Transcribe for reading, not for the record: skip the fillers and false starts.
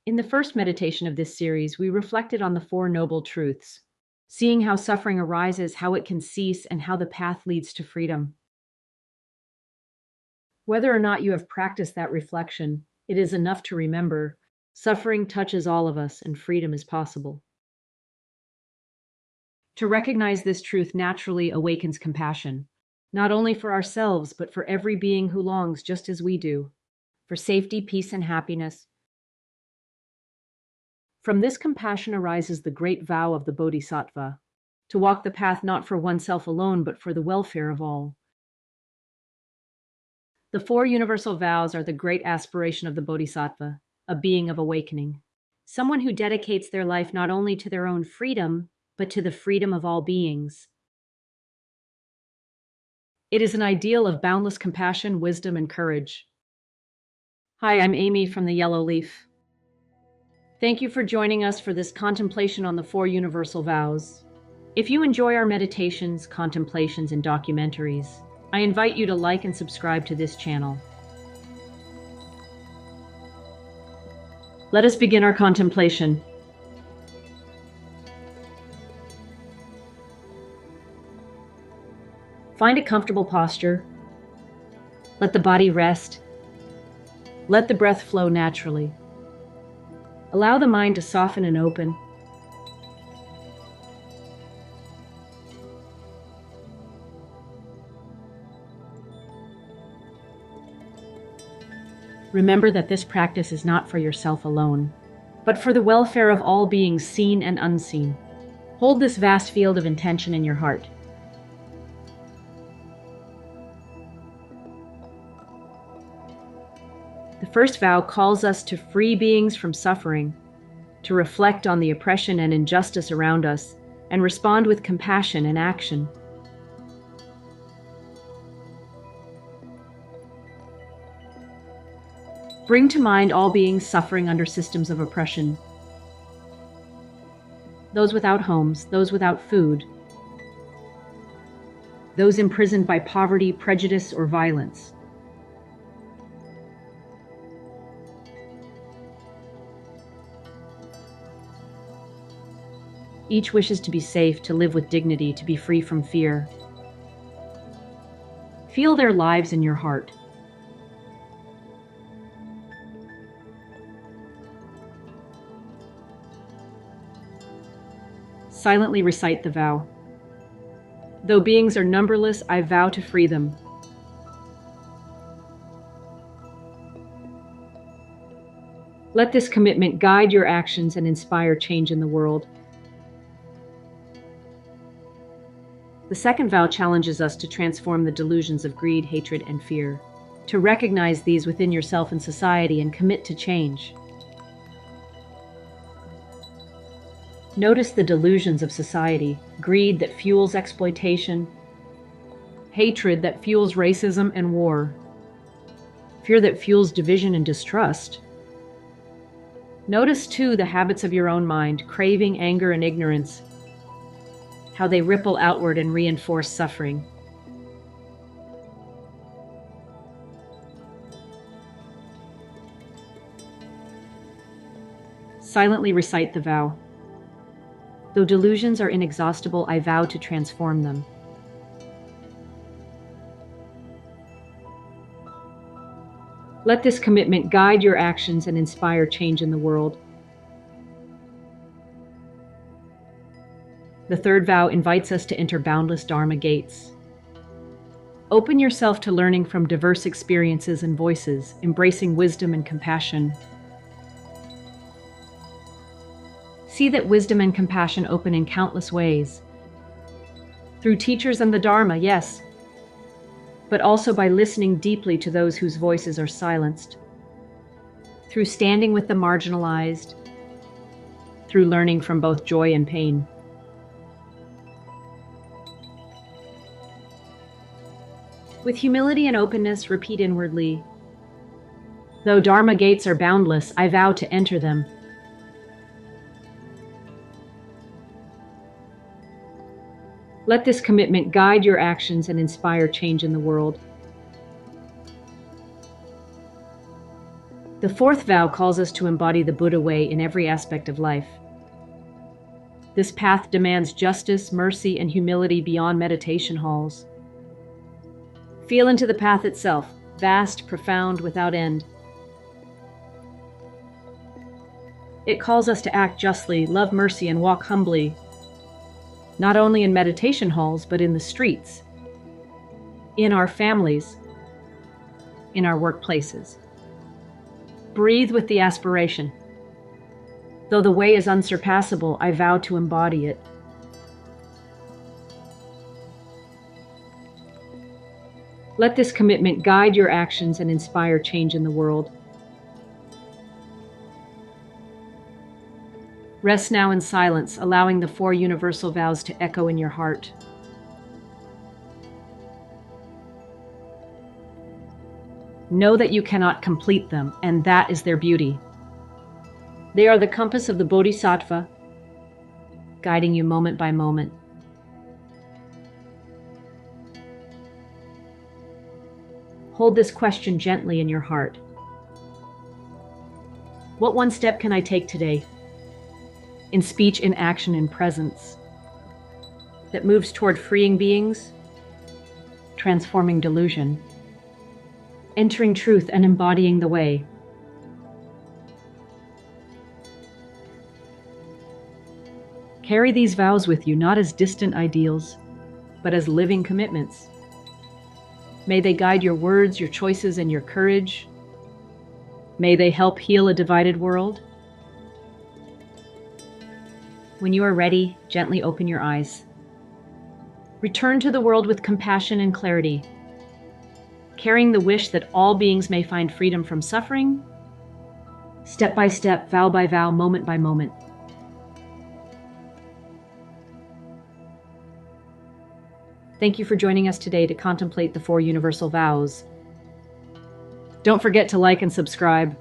In the first meditation of this series, we reflected on the Four Noble Truths, seeing how suffering arises, how it can cease, and how the path leads to freedom. Whether or not you have practiced that reflection, it is enough to remember suffering touches all of us and freedom is possible. To recognize this truth naturally awakens compassion, not only for ourselves, but for every being who longs just as we do, for safety, peace, and happiness. From this compassion arises the great vow of the Bodhisattva, to walk the path not for oneself alone, but for the welfare of all. The Four Universal Vows are the great aspiration of the Bodhisattva, a being of awakening, someone who dedicates their life not only to their own freedom, but to the freedom of all beings. It is an ideal of boundless compassion, wisdom, and courage. Hi, I'm Amy from the Yellow Leaf. Thank you for joining us for this contemplation on the Four Universal Vows. If you enjoy our meditations, contemplations, and documentaries, I invite you to like and subscribe to this channel. Let us begin our contemplation. Find a comfortable posture. Let the body rest. Let the breath flow naturally. Allow the mind to soften and open. Remember that this practice is not for yourself alone, but for the welfare of all beings seen and unseen. Hold this vast field of intention in your heart. The first vow calls us to free beings from suffering, to reflect on the oppression and injustice around us, and respond with compassion and action. Bring to mind all beings suffering under systems of oppression. Those without homes, those without food, those imprisoned by poverty, prejudice, or violence. Each wishes to be safe, to live with dignity, to be free from fear. Feel their lives in your heart. Silently recite the vow. Though beings are numberless, I vow to free them. Let this commitment guide your actions and inspire change in the world. The second vow challenges us to transform the delusions of greed, hatred, and fear, to recognize these within yourself and society and commit to change. Notice the delusions of society: greed that fuels exploitation, hatred that fuels racism and war, fear that fuels division and distrust. Notice, too, the habits of your own mind: craving, anger, and ignorance, how they ripple outward and reinforce suffering. Silently recite the vow. Though delusions are inexhaustible, I vow to transform them. Let this commitment guide your actions and inspire change in the world. The third vow invites us to enter boundless Dharma gates. Open yourself to learning from diverse experiences and voices, embracing wisdom and compassion. See that wisdom and compassion open in countless ways. Through teachers and the Dharma, yes, but also by listening deeply to those whose voices are silenced. Through standing with the marginalized. Through learning from both joy and pain. With humility and openness, repeat inwardly, though Dharma gates are boundless, I vow to enter them. Let this commitment guide your actions and inspire change in the world. The fourth vow calls us to embody the Buddha way in every aspect of life. This path demands justice, mercy, and humility beyond meditation halls. Feel into the path itself, vast, profound, without end. It calls us to act justly, love mercy, and walk humbly, not only in meditation halls, but in the streets, in our families, in our workplaces. Breathe with the aspiration. Though the way is unsurpassable, I vow to embody it. Let this commitment guide your actions and inspire change in the world. Rest now in silence, allowing the Four Universal Vows to echo in your heart. Know that you cannot complete them, and that is their beauty. They are the compass of the Bodhisattva, guiding you moment by moment. Hold this question gently in your heart. What one step can I take today, in speech, in action, in presence, that moves toward freeing beings, transforming delusion, entering truth and embodying the way? Carry these vows with you, not as distant ideals, but as living commitments. May they guide your words, your choices, and your courage. May they help heal a divided world. When you are ready, gently open your eyes. Return to the world with compassion and clarity, carrying the wish that all beings may find freedom from suffering, step by step, vow by vow, moment by moment. Thank you for joining us today to contemplate the Four Universal Vows. Don't forget to like and subscribe.